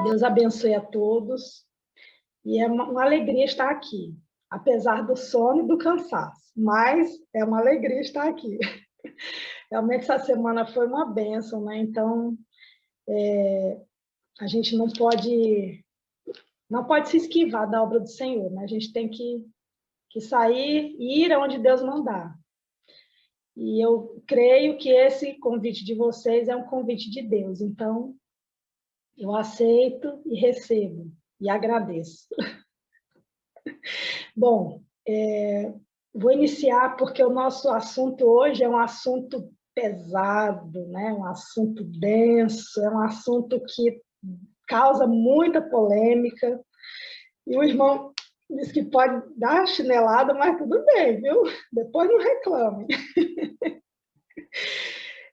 Deus abençoe a todos. E é uma alegria estar aqui, apesar do sono e do cansaço. Mas é uma alegria estar aqui. Realmente, essa semana foi uma bênção, né? Então, a gente não pode se esquivar da obra do Senhor, né? A gente tem que sair e ir aonde Deus mandar. E eu creio que esse convite de vocês é um convite de Deus. Então, eu aceito e recebo e agradeço. Bom, vou iniciar porque o nosso assunto hoje é um assunto pesado, né? Um assunto denso, é um assunto que causa muita polêmica. E o irmão disse que pode dar chinelada, mas tudo bem, viu? Depois não reclame.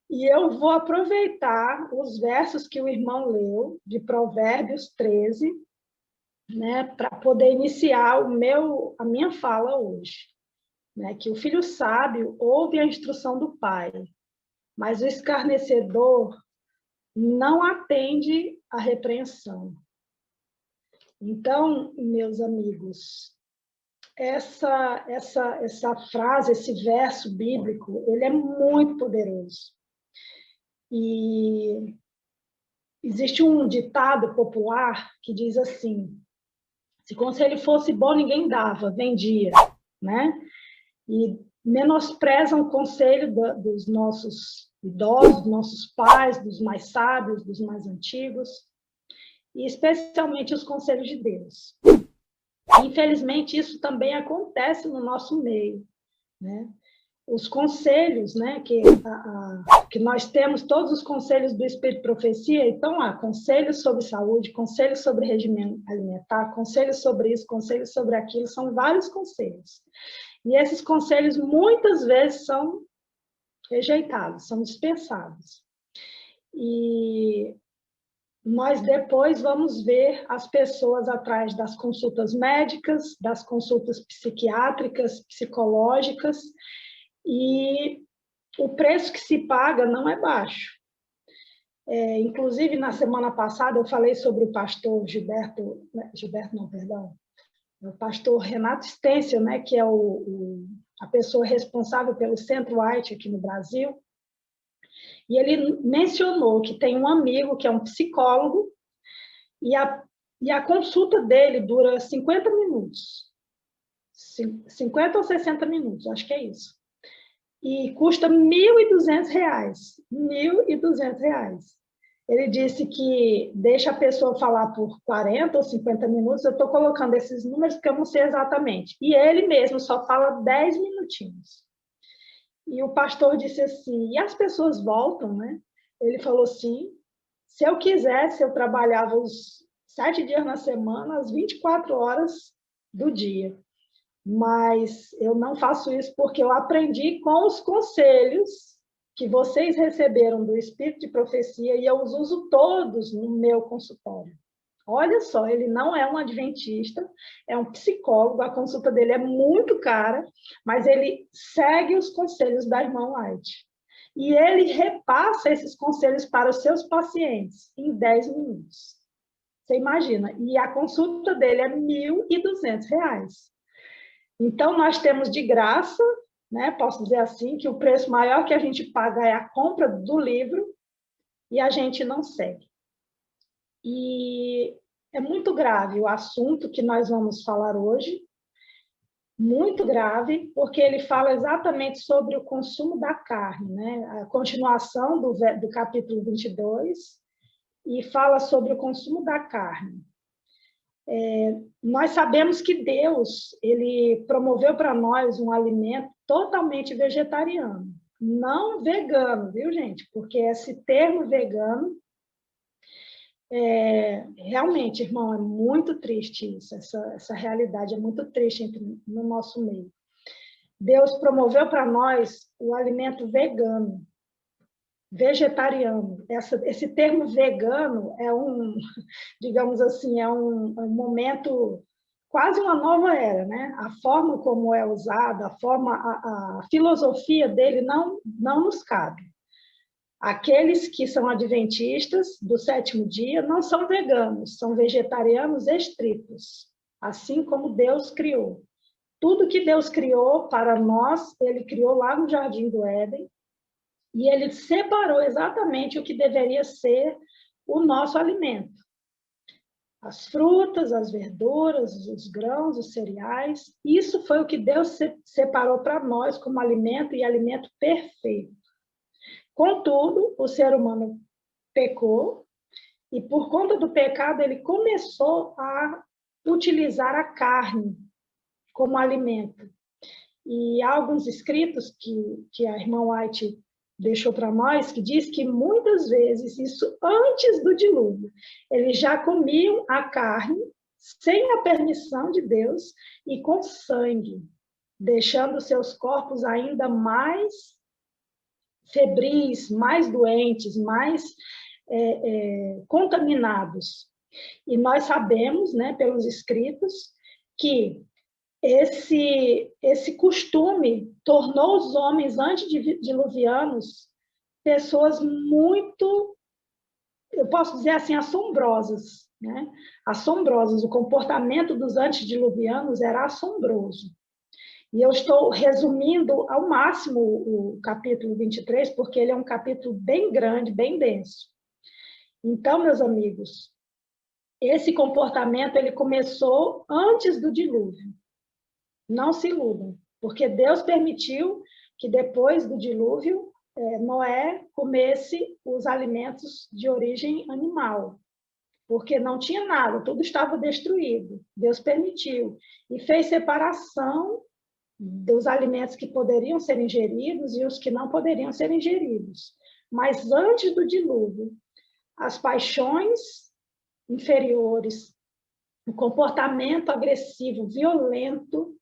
E eu vou aproveitar os versos que o irmão leu, de Provérbios 13, né, para poder iniciar a minha fala hoje. Né, que o filho sábio ouve a instrução do pai, mas o escarnecedor não atende à repreensão. Então, meus amigos, essa frase, esse verso bíblico, ele é muito poderoso. E existe um ditado popular que diz assim: se conselho fosse bom, ninguém dava, vendia, né? E menosprezam o conselho dos nossos idosos, dos nossos pais, dos mais sábios, dos mais antigos, e especialmente os conselhos de Deus. Infelizmente, isso também acontece no nosso meio, né? Os conselhos, né, que nós temos, todos os conselhos do Espírito de Profecia, então há conselhos sobre saúde, conselhos sobre regime alimentar, conselhos sobre isso, conselhos sobre aquilo, são vários conselhos. E esses conselhos muitas vezes são rejeitados, são dispensados. E nós depois vamos ver as pessoas atrás das consultas médicas, das consultas psiquiátricas, psicológicas, e o preço que se paga não é baixo. Inclusive, na semana passada, eu falei sobre o pastor o pastor Renato Stencil, né, que é a pessoa responsável pelo Centro-White aqui no Brasil, e ele mencionou que tem um amigo que é um psicólogo, e a consulta dele dura 50 minutos, 50 ou 60 minutos, acho que é isso. E custa R$ 1.200. R$ 1.200. Ele disse que deixa a pessoa falar por 40 ou 50 minutos. Eu estou colocando esses números porque eu não sei exatamente. E ele mesmo só fala 10 minutinhos. E o pastor disse assim, e as pessoas voltam, né? Ele falou assim, se eu quisesse, eu trabalhava os 7 dias na semana, as 24 horas do dia. Mas eu não faço isso porque eu aprendi com os conselhos que vocês receberam do Espírito de Profecia e eu os uso todos no meu consultório. Olha só, ele não é um adventista, é um psicólogo, a consulta dele é muito cara, mas ele segue os conselhos da irmã White. E ele repassa esses conselhos para os seus pacientes em 10 minutos. Você imagina? E a consulta dele é R$ 1.200. Então, nós temos de graça, né, posso dizer assim, que o preço maior que a gente paga é a compra do livro e a gente não segue. E é muito grave o assunto que nós vamos falar hoje, muito grave, porque ele fala exatamente sobre o consumo da carne, né? A continuação do capítulo 22, e fala sobre o consumo da carne. Nós sabemos que Deus, ele promoveu para nós um alimento totalmente vegetariano, não vegano, viu, gente? Porque esse termo vegano, realmente, irmão, é muito triste isso, essa realidade é muito triste no nosso meio. Deus promoveu para nós o alimento vegano, vegetariano. Esse termo vegano é digamos assim, é um momento, quase uma nova era, né? A forma como é usada, a filosofia dele não nos cabe. Aqueles que são adventistas do sétimo dia não são veganos, são vegetarianos estritos, assim como Deus criou. Tudo que Deus criou para nós, ele criou lá no Jardim do Éden, e ele separou exatamente o que deveria ser o nosso alimento. As frutas, as verduras, os grãos, os cereais, isso foi o que Deus separou para nós como alimento e alimento perfeito. Contudo, o ser humano pecou e, por conta do pecado, ele começou a utilizar a carne como alimento. E há alguns escritos que a irmã White deixou para nós, que diz que muitas vezes, isso antes do dilúvio, eles já comiam a carne sem a permissão de Deus e com sangue, deixando seus corpos ainda mais febris, mais doentes, mais contaminados. E nós sabemos, né, pelos escritos, que esse costume tornou os homens antediluvianos pessoas muito, eu posso dizer assim, assombrosas, né? Assombrosas. O comportamento dos antediluvianos era assombroso. E eu estou resumindo ao máximo o capítulo 23, porque ele é um capítulo bem grande, bem denso. Então, meus amigos, esse comportamento ele começou antes do dilúvio. Não se iludam, porque Deus permitiu que depois do dilúvio, Noé comesse os alimentos de origem animal, porque não tinha nada, tudo estava destruído. Deus permitiu e fez separação dos alimentos que poderiam ser ingeridos e os que não poderiam ser ingeridos. Mas antes do dilúvio, as paixões inferiores, o comportamento agressivo, violento,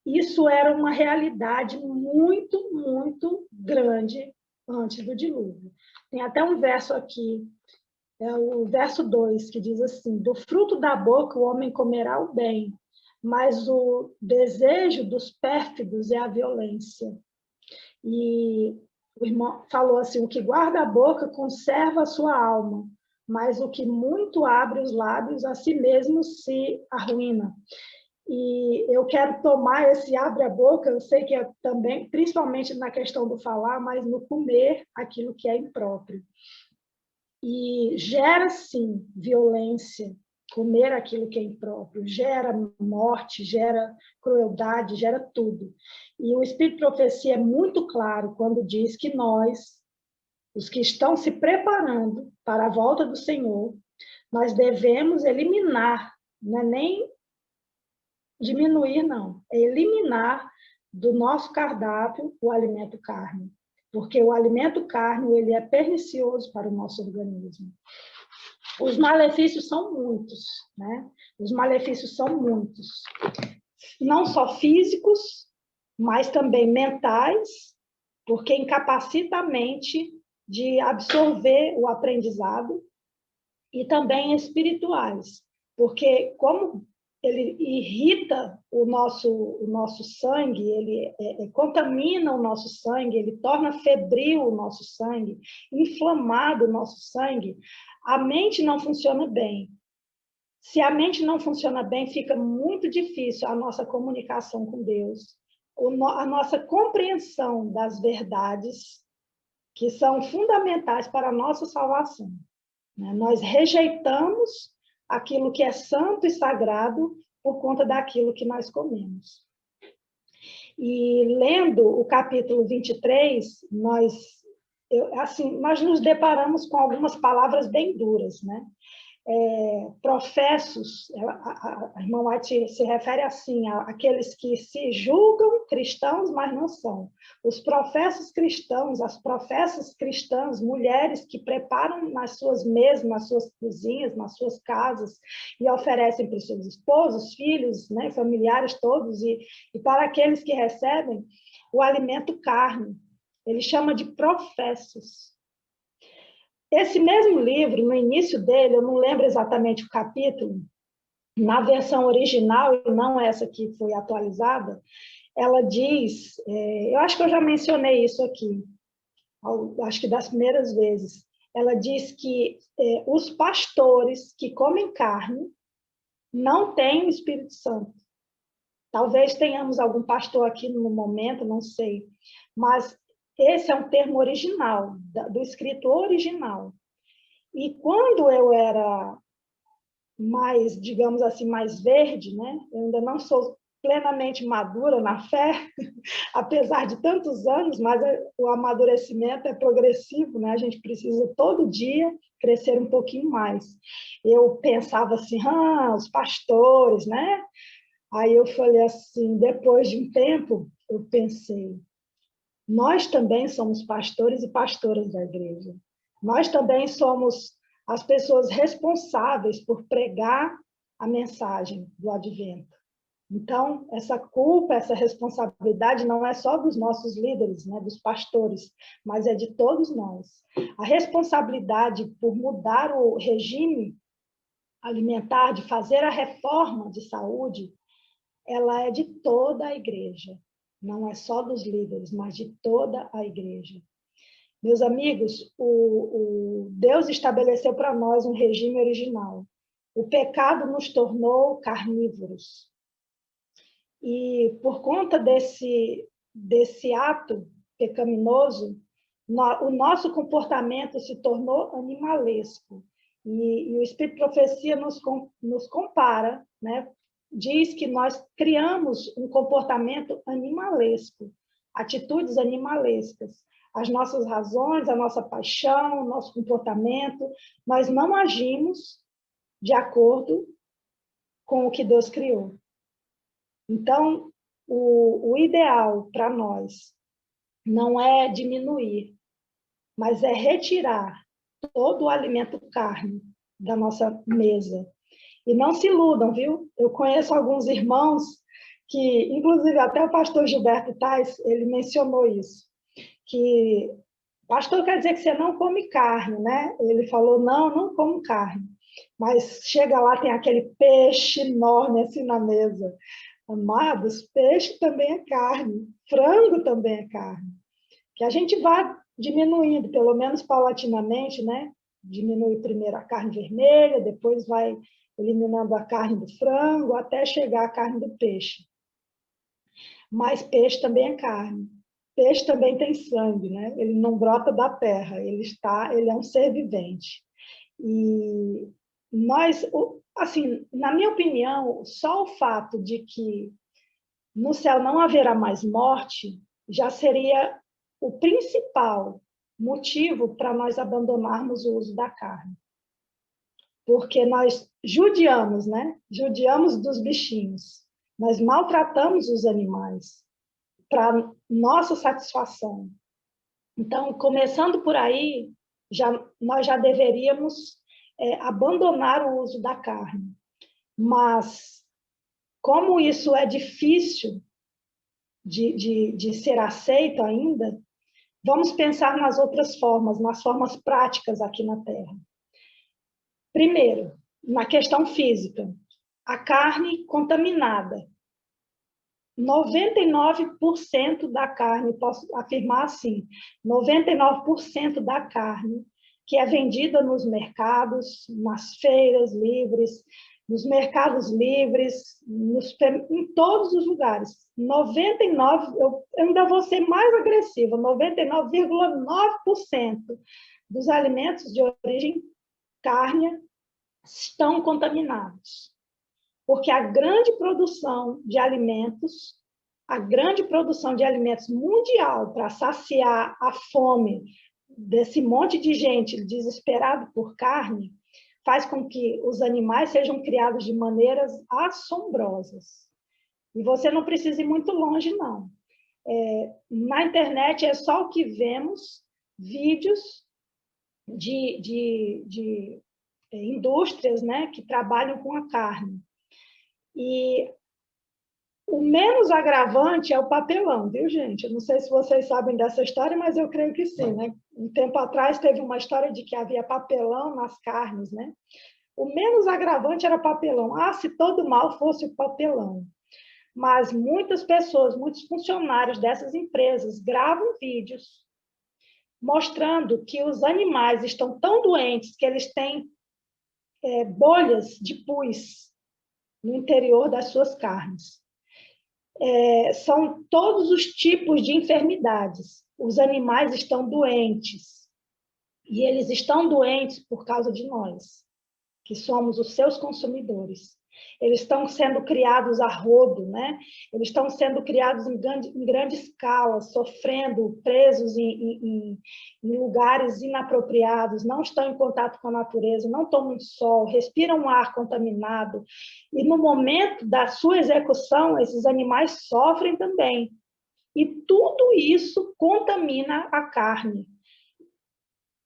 isso era uma realidade muito, muito grande antes do dilúvio. Tem até um verso aqui, o verso 2, que diz assim: do fruto da boca o homem comerá o bem, mas o desejo dos pérfidos é a violência. E o irmão falou assim: o que guarda a boca conserva a sua alma, mas o que muito abre os lábios a si mesmo se arruína. E eu quero tomar esse abre a boca, eu sei que é também, principalmente na questão do falar, mas no comer aquilo que é impróprio. E gera, sim, violência, comer aquilo que é impróprio, gera morte, gera crueldade, gera tudo. E o Espírito de Profecia é muito claro quando diz que nós, os que estão se preparando para a volta do Senhor, nós devemos eliminar, não é nem diminuir, não, é eliminar do nosso cardápio o alimento carne, porque o alimento carne ele é pernicioso para o nosso organismo. Os malefícios são muitos, né? Os malefícios são muitos, não só físicos, mas também mentais, porque incapacita a mente de absorver o aprendizado, e também espirituais, porque como ele irrita o nosso sangue, ele contamina o nosso sangue, ele torna febril o nosso sangue, inflamado o nosso sangue, a mente não funciona bem. Se a mente não funciona bem, fica muito difícil a nossa comunicação com Deus, a nossa compreensão das verdades que são fundamentais para a nossa salvação. Nós rejeitamos aquilo que é santo e sagrado por conta daquilo que nós comemos. E lendo o capítulo 23, nós nos deparamos com algumas palavras bem duras, né? Professos, a irmã White se refere assim, àqueles que se julgam cristãos, mas não são. Os professos cristãos, as professas cristãs, mulheres que preparam nas suas mesas, nas suas cozinhas, nas suas casas, e oferecem para os seus esposos, filhos, né, familiares todos, e para aqueles que recebem o alimento carne. Ele chama de professos. Esse mesmo livro, no início dele, eu não lembro exatamente o capítulo, na versão original, e não essa que foi atualizada, ela diz, eu acho que eu já mencionei isso aqui, acho que das primeiras vezes, ela diz que os pastores que comem carne não têm o Espírito Santo. Talvez tenhamos algum pastor aqui no momento, não sei, mas esse é um termo original, do escrito original. E quando eu era mais, digamos assim, mais verde, né? Eu ainda não sou plenamente madura na fé, apesar de tantos anos, mas o amadurecimento é progressivo, né? A gente precisa todo dia crescer um pouquinho mais. Eu pensava assim, os pastores, né? Aí eu falei assim, depois de um tempo, eu pensei, nós também somos pastores e pastoras da igreja. Nós também somos as pessoas responsáveis por pregar a mensagem do advento. Então, essa culpa, essa responsabilidade não é só dos nossos líderes, né, dos pastores, mas é de todos nós. A responsabilidade por mudar o regime alimentar, de fazer a reforma de saúde, ela é de toda a igreja. Não é só dos líderes, mas de toda a igreja. Meus amigos, o Deus estabeleceu para nós um regime original. O pecado nos tornou carnívoros. E por conta desse ato pecaminoso, o nosso comportamento se tornou animalesco. E o Espírito de Profecia nos compara, né? Diz que nós criamos um comportamento animalesco, atitudes animalescas. As nossas razões, a nossa paixão, o nosso comportamento, nós não agimos de acordo com o que Deus criou. Então, o ideal para nós não é diminuir, mas é retirar todo o alimento carne da nossa mesa. E não se iludam, viu? Eu conheço alguns irmãos que, inclusive até o pastor Gilberto Tais, ele mencionou isso, que pastor quer dizer que você não come carne, né? Ele falou, não como carne. Mas chega lá, tem aquele peixe enorme assim na mesa. Amados, peixe também é carne, frango também é carne. Que a gente vá diminuindo, pelo menos paulatinamente, né? Diminui primeiro a carne vermelha, depois vai eliminando a carne do frango, até chegar à carne do peixe. Mas peixe também é carne. Peixe também tem sangue, né? Ele não brota da terra, ele é um ser vivente. E nós, assim, na minha opinião, só o fato de que no céu não haverá mais morte já seria o principal motivo para nós abandonarmos o uso da carne. Porque nós judiamos, né? Judiamos dos bichinhos. Nós maltratamos os animais para nossa satisfação. Então, começando por aí, nós já deveríamos abandonar o uso da carne. Mas, como isso é difícil de ser aceito ainda, vamos pensar nas outras formas, nas formas práticas aqui na Terra. Primeiro, na questão física, a carne contaminada. 99% da carne, posso afirmar assim, 99% da carne que é vendida nos mercados, nas feiras livres, nos mercados livres, em todos os lugares. 99%, eu ainda vou ser mais agressiva, 99,9% dos alimentos de origem cárnea estão contaminados. Porque a grande produção de alimentos mundial para saciar a fome desse monte de gente desesperado por carne, faz com que os animais sejam criados de maneiras assombrosas. E você não precisa ir muito longe, não. Na internet é só o que vemos, vídeos de indústrias, né, que trabalham com a carne. E o menos agravante é o papelão, viu, gente? Eu não sei se vocês sabem dessa história, mas eu creio que sim, né? Um tempo atrás teve uma história de que havia papelão nas carnes, né? O menos agravante era papelão. Se todo mal fosse o papelão. Mas muitas pessoas, muitos funcionários dessas empresas gravam vídeos mostrando que os animais estão tão doentes que eles têm bolhas de pus no interior das suas carnes. São todos os tipos de enfermidades. Os animais estão doentes. E eles estão doentes por causa de nós, que somos os seus consumidores. Eles estão sendo criados a rodo, né? Eles estão sendo criados em grande escala, sofrendo, presos em lugares inapropriados, não estão em contato com a natureza, não tomam sol, respiram um ar contaminado. E no momento da sua execução, esses animais sofrem também. E tudo isso contamina a carne.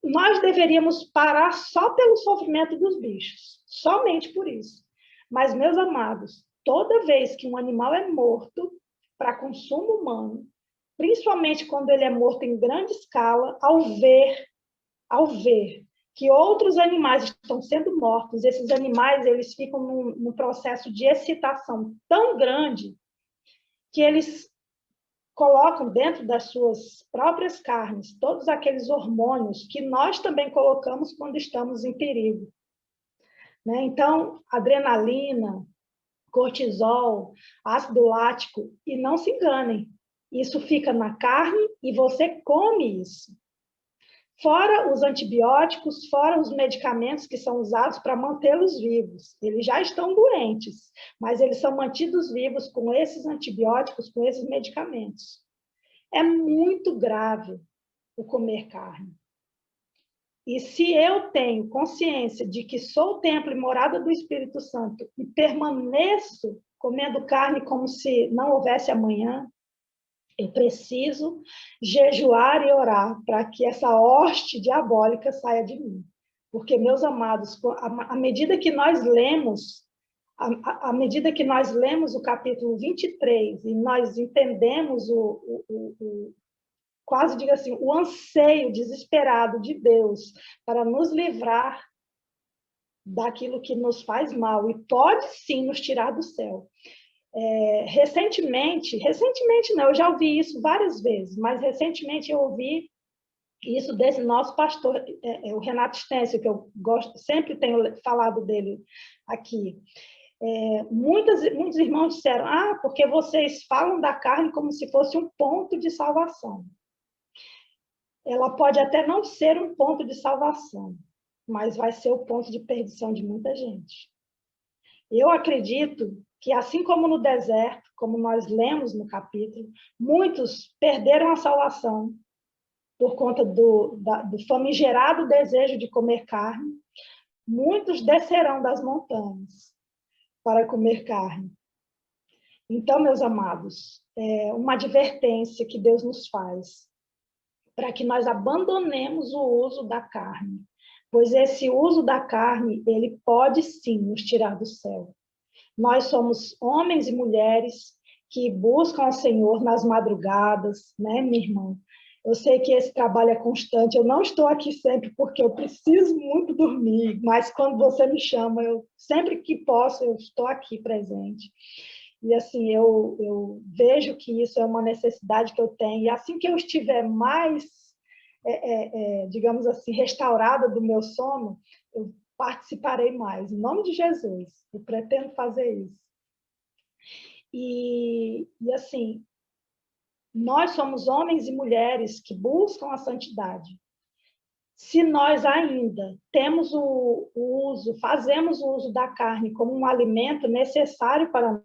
Nós deveríamos parar só pelo sofrimento dos bichos, somente por isso. Mas, meus amados, toda vez que um animal é morto para consumo humano, principalmente quando ele é morto em grande escala, ao ver que outros animais estão sendo mortos, esses animais eles ficam num processo de excitação tão grande que eles colocam dentro das suas próprias carnes todos aqueles hormônios que nós também colocamos quando estamos em perigo. Né? Então, adrenalina, cortisol, ácido lático, e não se enganem, isso fica na carne e você come isso. Fora os antibióticos, fora os medicamentos que são usados para mantê-los vivos. Eles já estão doentes, mas eles são mantidos vivos com esses antibióticos, com esses medicamentos. É muito grave o comer carne. E se eu tenho consciência de que sou o templo e morada do Espírito Santo e permaneço comendo carne como se não houvesse amanhã, eu preciso jejuar e orar para que essa hoste diabólica saia de mim. Porque, meus amados, à medida que nós lemos, à medida que nós lemos o capítulo 23 e nós entendemos quase digo assim, o anseio desesperado de Deus para nos livrar daquilo que nos faz mal e pode sim nos tirar do céu. Recentemente não, eu já ouvi isso várias vezes, mas recentemente eu ouvi isso desse nosso pastor, o Renato Stêncio, que eu gosto, sempre tenho falado dele aqui. Muitos irmãos disseram, porque vocês falam da carne como se fosse um ponto de salvação. Ela pode até não ser um ponto de salvação, mas vai ser o ponto de perdição de muita gente. Eu acredito que, assim como no deserto, como nós lemos no capítulo, muitos perderam a salvação por conta do famigerado desejo de comer carne. Muitos descerão das montanhas para comer carne. Então, meus amados, é uma advertência que Deus nos faz para que nós abandonemos o uso da carne, pois esse uso da carne, ele pode sim nos tirar do céu. Nós somos homens e mulheres que buscam o Senhor nas madrugadas, né, minha irmã? Eu sei que esse trabalho é constante, eu não estou aqui sempre porque eu preciso muito dormir, mas quando você me chama, sempre que posso, eu estou aqui presente. E assim, eu vejo que isso é uma necessidade que eu tenho, e assim que eu estiver mais, digamos assim, restaurada do meu sono, eu participarei mais, em nome de Jesus, eu pretendo fazer isso. E assim, nós somos homens e mulheres que buscam a santidade. Se nós ainda temos fazemos o uso da carne como um alimento necessário para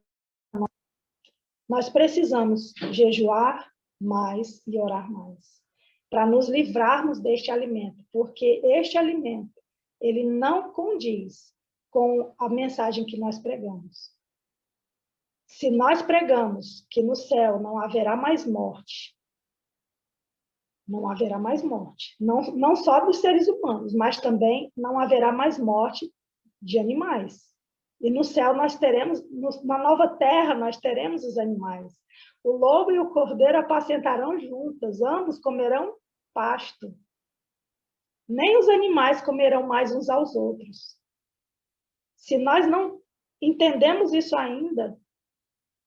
nós precisamos jejuar mais e orar mais, para nos livrarmos deste alimento, porque este alimento, ele não condiz com a mensagem que nós pregamos. Se nós pregamos que no céu não haverá mais morte, não haverá mais morte, não só dos seres humanos, mas também não haverá mais morte de animais. E no céu nós teremos, na nova terra nós teremos os animais. O lobo e o cordeiro apacentarão juntas, ambos comerão pasto. Nem os animais comerão mais uns aos outros. Se nós não entendemos isso ainda,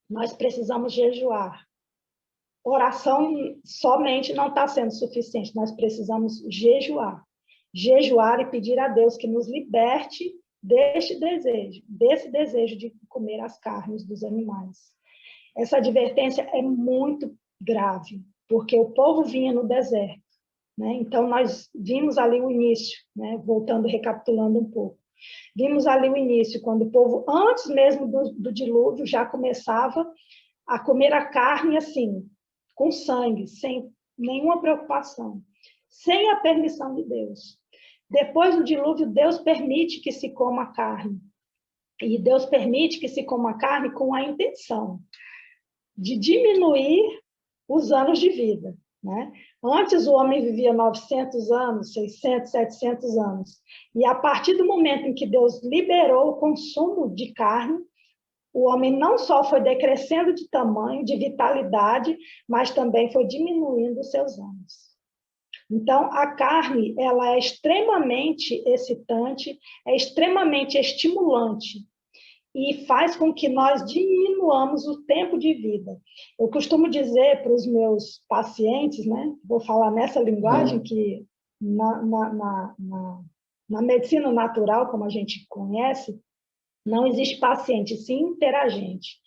nós precisamos jejuar. oração somente não está sendo suficiente, nós precisamos jejuar. Jejuar e pedir a Deus que nos liberte desse desejo de comer as carnes dos animais. Essa advertência é muito grave, porque o povo vinha no deserto, né? Então, nós vimos ali o início, né? Voltando, recapitulando um pouco. Vimos ali o início, quando o povo, antes mesmo do dilúvio, já começava a comer a carne assim, com sangue, sem nenhuma preocupação, sem a permissão de Deus. Depois do dilúvio, Deus permite que se coma a carne. E Deus permite que se coma a carne com a intenção de diminuir os anos de vida, né? Antes o homem vivia 900 anos, 600, 700 anos. E a partir do momento em que Deus liberou o consumo de carne, o homem não só foi decrescendo de tamanho, de vitalidade, mas também foi diminuindo os seus anos. Então, a carne, ela é extremamente excitante, é extremamente estimulante e faz com que nós diminuamos o tempo de vida. Eu costumo dizer para os meus pacientes, né? Vou falar nessa linguagem que na medicina natural, como a gente conhece, não existe paciente, sim interagente.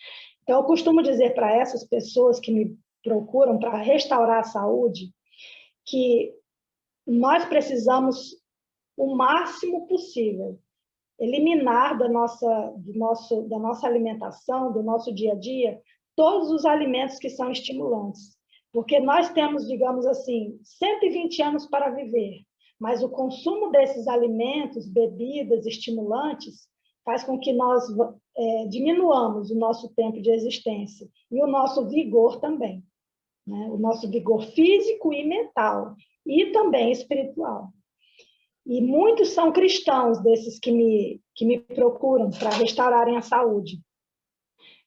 Então, eu costumo dizer para essas pessoas que me procuram para restaurar a saúde, que nós precisamos, o máximo possível, eliminar da nossa alimentação, do nosso dia a dia, todos os alimentos que são estimulantes. Porque nós temos, digamos assim, 120 anos para viver, mas o consumo desses alimentos, bebidas, estimulantes, faz com que nós diminuamos o nosso tempo de existência e o nosso vigor também, né? O nosso vigor físico e mental, e também espiritual. E muitos são cristãos desses que me procuram para restaurarem a saúde.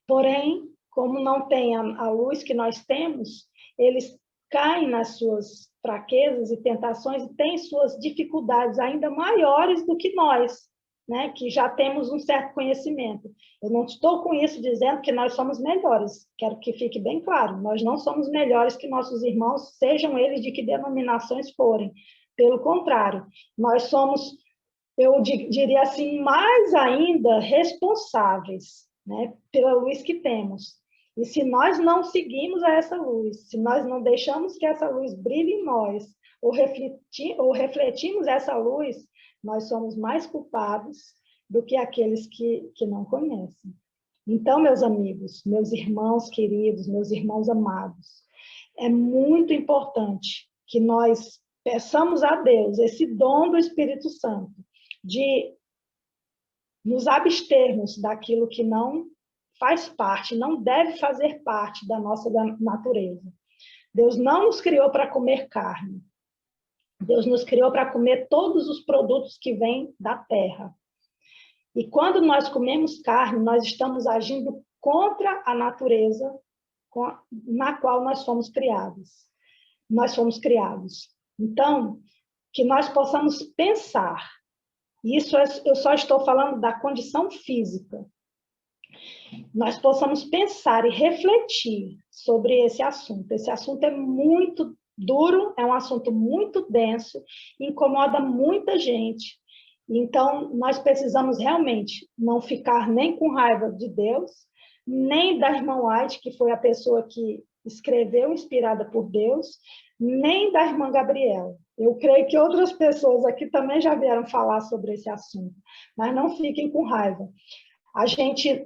Porém, como não tem a luz que nós temos, eles caem nas suas fraquezas e tentações e têm suas dificuldades ainda maiores do que nós, né, que já temos um certo conhecimento. Eu não estou com isso dizendo que nós somos melhores, quero que fique bem claro, nós não somos melhores que nossos irmãos, sejam eles de que denominações forem. Pelo contrário, nós somos, eu diria assim, mais ainda responsáveis, né, pela luz que temos. E se nós não seguimos a essa luz, se nós não deixamos que essa luz brilhe em nós, ou refletimos essa luz, nós somos mais culpados do que aqueles que não conhecem. Então, meus amigos, meus irmãos queridos, meus irmãos amados, é muito importante que nós peçamos a Deus esse dom do Espírito Santo, de nos abstermos daquilo que não faz parte, não deve fazer parte da nossa natureza. Deus não nos criou para comer carne. Deus nos criou para comer todos os produtos que vêm da terra. E quando nós comemos carne, nós estamos agindo contra a natureza na qual nós fomos criados. Nós fomos criados. Então, que nós possamos pensar. Isso eu só estou falando da condição física. Nós possamos pensar e refletir sobre esse assunto. Esse assunto é muito duro, é um assunto muito denso, incomoda muita gente. Então, nós precisamos realmente não ficar nem com raiva de Deus, nem da irmã White, que foi a pessoa que escreveu inspirada por Deus, nem da irmã Gabriela. Eu creio que outras pessoas aqui também já vieram falar sobre esse assunto, mas não fiquem com raiva. A gente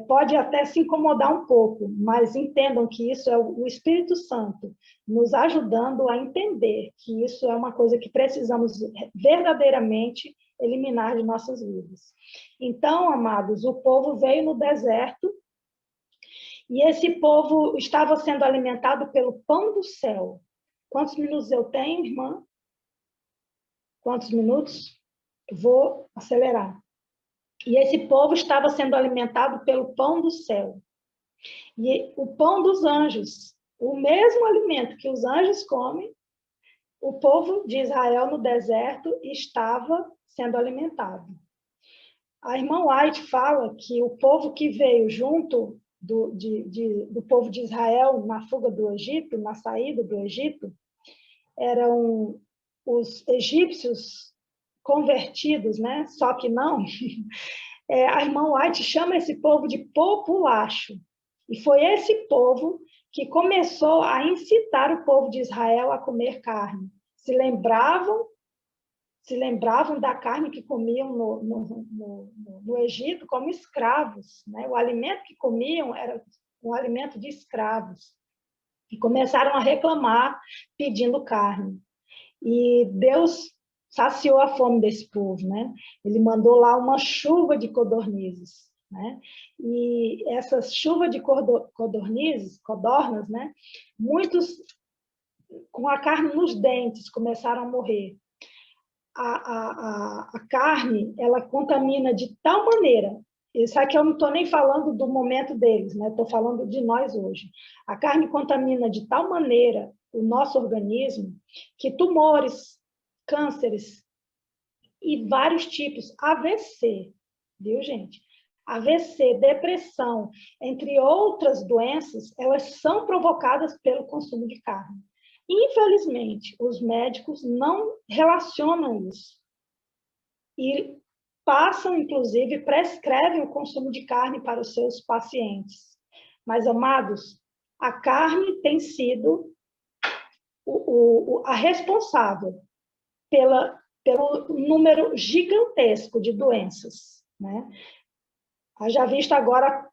pode até se incomodar um pouco, mas entendam que isso é o Espírito Santo nos ajudando a entender que isso é uma coisa que precisamos verdadeiramente eliminar de nossas vidas. Então, amados, o povo veio no deserto e esse povo estava sendo alimentado pelo pão do céu. Quantos minutos eu tenho, irmã? Quantos minutos? Vou acelerar. E esse povo estava sendo alimentado pelo pão do céu. E o pão dos anjos, o mesmo alimento que os anjos comem, o povo de Israel no deserto estava sendo alimentado. A irmã White fala que o povo que veio junto do povo de Israel na fuga do Egito, na saída do Egito, eram os egípcios convertidos, né? Só que não. A irmã White chama esse povo de populacho. E foi esse povo que começou a incitar o povo de Israel a comer carne. Se lembravam da carne que comiam no Egito como escravos, né? O alimento que comiam era um alimento de escravos. E começaram a reclamar, pedindo carne. E Deus saciou a fome desse povo, né? Ele mandou lá uma chuva de codornizes, né? E essa chuva de codornas, né? Muitos com a carne nos dentes começaram a morrer. A carne, ela contamina de tal maneira, isso aqui eu não estou nem falando do momento deles, né? Estou falando de nós hoje. A carne contamina de tal maneira o nosso organismo que tumores, cânceres e vários tipos, AVC, viu, gente? AVC, depressão, entre outras doenças, elas são provocadas pelo consumo de carne. Infelizmente, os médicos não relacionam isso e passam, inclusive, prescrevem o consumo de carne para os seus pacientes. Mas, amados, a carne tem sido a responsável pelo número gigantesco de doenças, né? Já visto agora,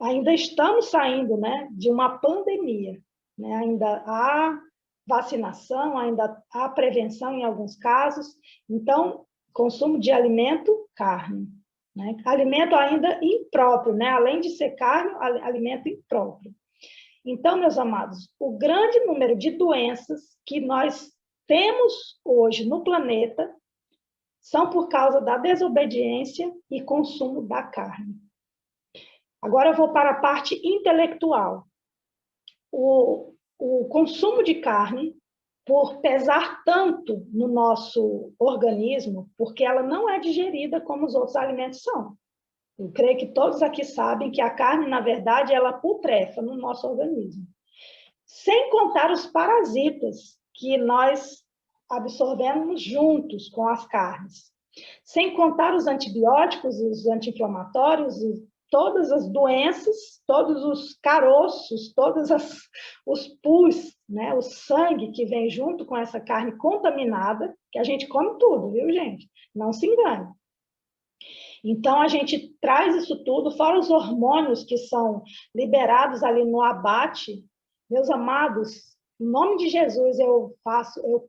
ainda estamos saindo, né, de uma pandemia, né? Ainda há vacinação, ainda há prevenção em alguns casos. Então, consumo de alimento, carne, né? Alimento ainda impróprio, né? Além de ser carne, alimento impróprio. Então, meus amados, o grande número de doenças que nós temos hoje no planeta são por causa da desobediência e consumo da carne. Agora eu vou para a parte intelectual. O consumo de carne, por pesar tanto no nosso organismo, porque ela não é digerida como os outros alimentos são. Eu creio que todos aqui sabem que a carne, na verdade, ela putrefa no nosso organismo. Sem contar os parasitas que nós absorvemos juntos com as carnes. Sem contar os antibióticos, os anti-inflamatórios, todas as doenças, todos os caroços, os pus, né, o sangue que vem junto com essa carne contaminada, que a gente come tudo, viu, gente? Não se engane. Então, a gente traz isso tudo, fora os hormônios que são liberados ali no abate. Meus amados, em nome de Jesus, eu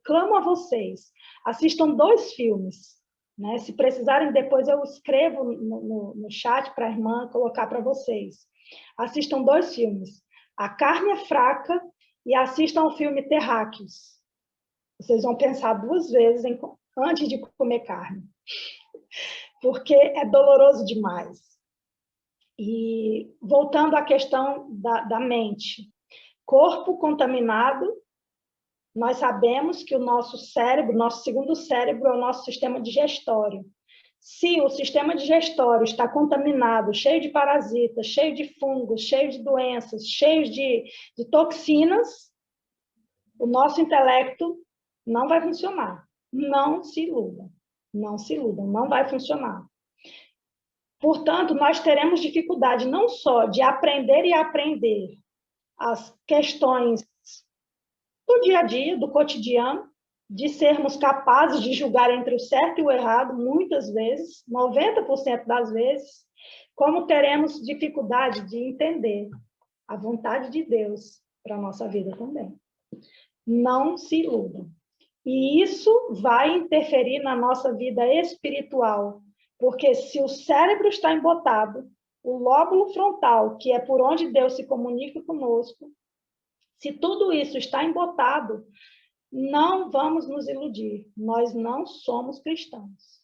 clamo a vocês, assistam 2 filmes, né? Se precisarem, depois eu escrevo no chat para a irmã colocar para vocês. Assistam 2 filmes, A Carne é Fraca e assistam o filme Terráqueos. Vocês vão pensar 2 vezes antes de comer carne, porque é doloroso demais. E voltando à questão da mente, corpo contaminado, nós sabemos que o nosso cérebro, nosso segundo cérebro, é o nosso sistema digestório. Se o sistema digestório está contaminado, cheio de parasitas, cheio de fungos, cheio de doenças, cheio de toxinas, o nosso intelecto não vai funcionar. Não se iludam. Não se iludam, não vai funcionar. Portanto, nós teremos dificuldade não só de aprender e aprender as questões do dia a dia, do cotidiano, de sermos capazes de julgar entre o certo e o errado, muitas vezes, 90% das vezes, como teremos dificuldade de entender a vontade de Deus para a nossa vida também. Não se iludam. E isso vai interferir na nossa vida espiritual, porque se o cérebro está embotado, o lóbulo frontal, que é por onde Deus se comunica conosco, se tudo isso está embotado, não vamos nos iludir, nós não somos cristãos.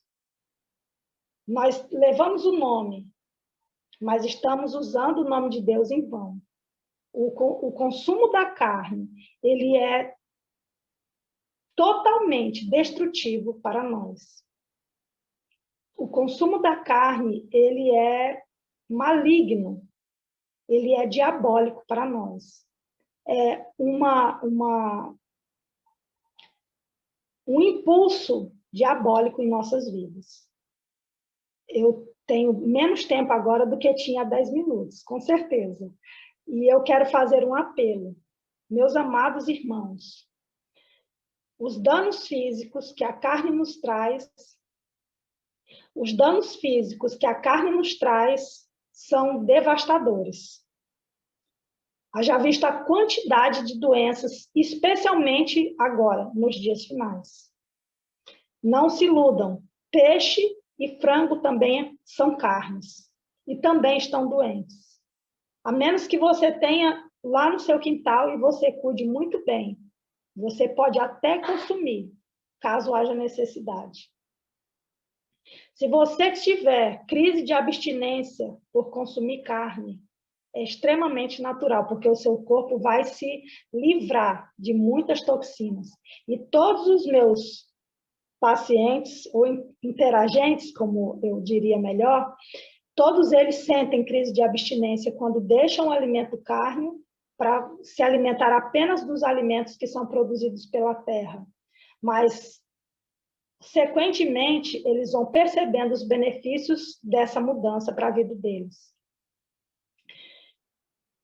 Nós levamos o nome, mas estamos usando o nome de Deus em vão. O consumo da carne, ele é totalmente destrutivo para nós. O consumo da carne, ele é maligno. ele é diabólico para nós. É um impulso diabólico em nossas vidas. Eu tenho menos tempo agora do que tinha há 10 minutos, com certeza. E eu quero fazer um apelo. Meus amados irmãos, os danos físicos que a carne nos traz, são devastadores. Haja vista a quantidade de doenças, especialmente agora, nos dias finais. Não se iludam, peixe e frango também são carnes, e também estão doentes. A menos que você tenha lá no seu quintal e você cuide muito bem, você pode até consumir, caso haja necessidade. Se você tiver crise de abstinência por consumir carne, é extremamente natural, porque o seu corpo vai se livrar de muitas toxinas. E todos os meus pacientes, ou interagentes, como eu diria melhor, todos eles sentem crise de abstinência quando deixam o alimento carne para se alimentar apenas dos alimentos que são produzidos pela terra. Mas, sequentemente, eles vão percebendo os benefícios dessa mudança para a vida deles.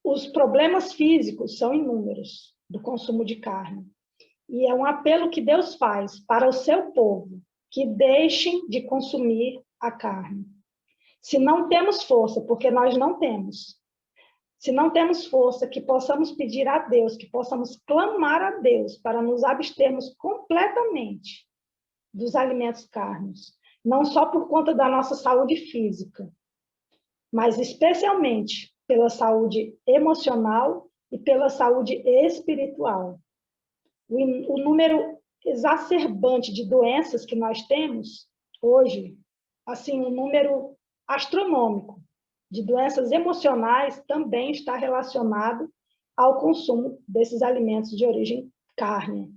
Os problemas físicos são inúmeros do consumo de carne. E é um apelo que Deus faz para o seu povo, que deixem de consumir a carne. Se não temos força, porque nós não temos, se não temos força, que possamos pedir a Deus, que possamos clamar a Deus para nos abstermos completamente dos alimentos carnes, não só por conta da nossa saúde física, mas especialmente pela saúde emocional e pela saúde espiritual. O número exacerbante de doenças que nós temos hoje, assim, um número astronômico de doenças emocionais também está relacionado ao consumo desses alimentos de origem carne.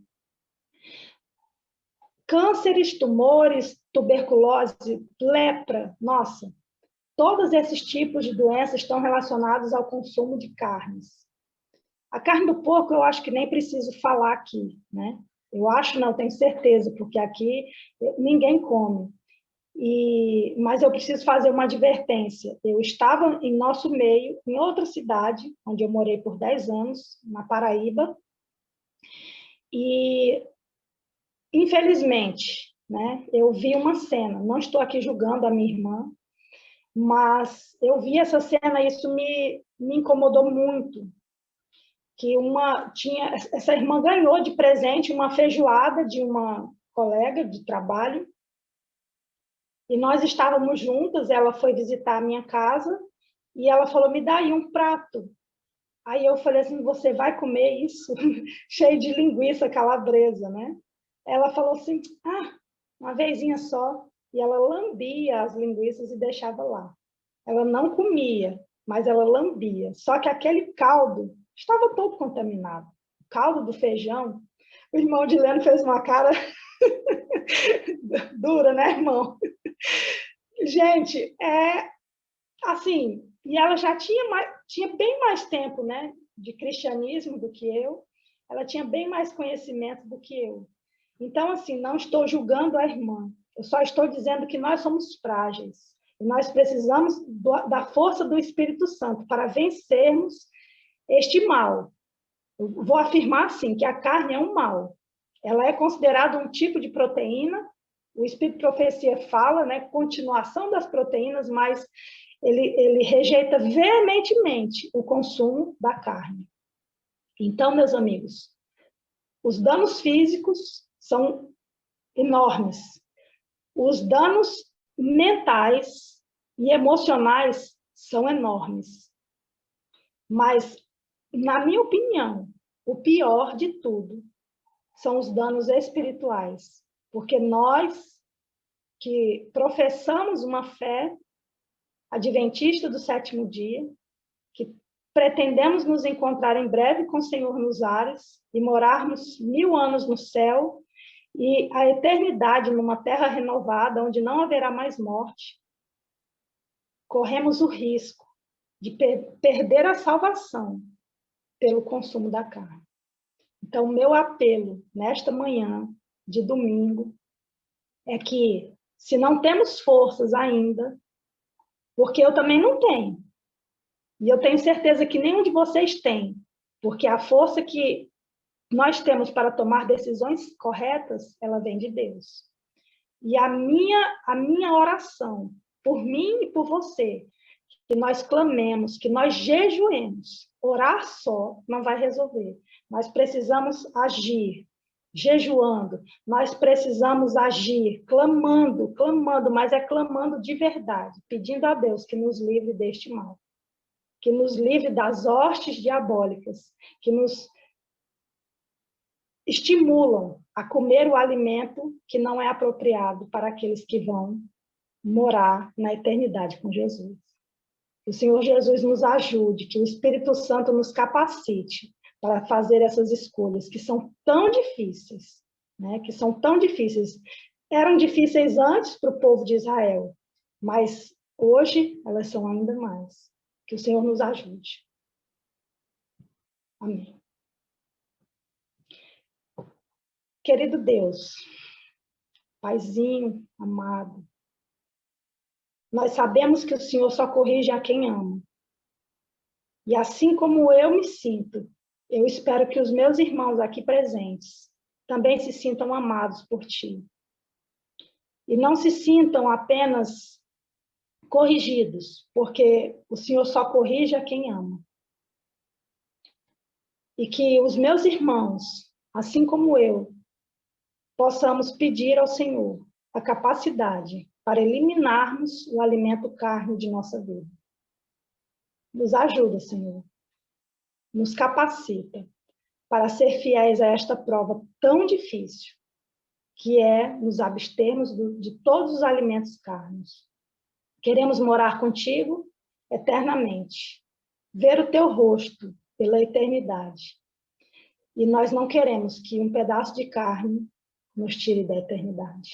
Cânceres, tumores, tuberculose, lepra, nossa, todos esses tipos de doenças estão relacionados ao consumo de carnes. A carne do porco eu acho que nem preciso falar aqui, né? Eu acho, não, tenho certeza, porque aqui ninguém come. Mas eu preciso fazer uma advertência. Eu estava em nosso meio, em outra cidade, onde eu morei por 10 anos, na Paraíba, e, infelizmente, né, eu vi uma cena, não estou aqui julgando a minha irmã, mas eu vi essa cena e isso me incomodou muito, que essa irmã ganhou de presente uma feijoada de uma colega de trabalho, e nós estávamos juntas, ela foi visitar a minha casa, e ela falou, me dá aí um prato. Aí eu falei assim, você vai comer isso? Cheio de linguiça calabresa, né? Ela falou assim, uma vezinha só, e ela lambia as linguiças e deixava lá. Ela não comia, mas ela lambia. Só que aquele caldo estava todo contaminado. O caldo do feijão, o irmão de Leno fez uma cara dura, né, irmão? Gente, assim, e ela já tinha bem mais tempo, né, de cristianismo do que eu, ela tinha bem mais conhecimento do que eu. Então, assim, não estou julgando a irmã, eu só estou dizendo que nós somos frágeis, e nós precisamos da força do Espírito Santo para vencermos este mal. Eu vou afirmar, assim, que a carne é um mal. Ela é considerada um tipo de proteína, o Espírito de Profecia fala, né, continuação das proteínas, mas ele rejeita veementemente o consumo da carne. Então, meus amigos, os danos físicos são enormes. Os danos mentais e emocionais são enormes. Mas, na minha opinião, o pior de tudo são os danos espirituais. Porque nós que professamos uma fé adventista do sétimo dia, que pretendemos nos encontrar em breve com o Senhor nos ares e morarmos 1000 anos no céu e a eternidade numa terra renovada, onde não haverá mais morte, corremos o risco de perder a salvação pelo consumo da carne. Então, o meu apelo nesta manhã de domingo é que, se não temos forças ainda, porque eu também não tenho, e eu tenho certeza que nenhum de vocês tem, porque a força que nós temos para tomar decisões corretas, ela vem de Deus. E a minha oração, por mim e por você, que nós clamemos, que nós jejuemos. Orar só não vai resolver. Nós precisamos agir, jejuando. Nós precisamos agir, clamando, mas é clamando de verdade, pedindo a Deus que nos livre deste mal, que nos livre das hostes diabólicas, que nos estimulam a comer o alimento que não é apropriado para aqueles que vão morar na eternidade com Jesus. Que o Senhor Jesus nos ajude, que o Espírito Santo nos capacite para fazer essas escolhas que são tão difíceis, né? Que são tão difíceis. Eram difíceis antes para o povo de Israel, mas hoje elas são ainda mais. Que o Senhor nos ajude. Amém. Querido Deus, Paizinho amado, nós sabemos que o Senhor só corrige a quem ama. E assim como eu me sinto, eu espero que os meus irmãos aqui presentes também se sintam amados por Ti. E não se sintam apenas corrigidos, porque o Senhor só corrige a quem ama. E que os meus irmãos, assim como eu, possamos pedir ao Senhor a capacidade para eliminarmos o alimento carne de nossa vida. Nos ajuda, Senhor. Nos capacita para ser fiéis a esta prova tão difícil, que é nos abstermos de todos os alimentos carnes. Queremos morar contigo eternamente, ver o teu rosto pela eternidade. E nós não queremos que um pedaço de carne nos tire da eternidade.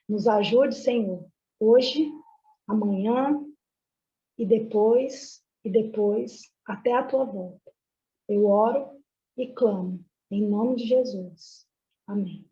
Nos ajude, Senhor, hoje, amanhã e depois, até a tua volta. Eu oro e clamo, em nome de Jesus. Amém.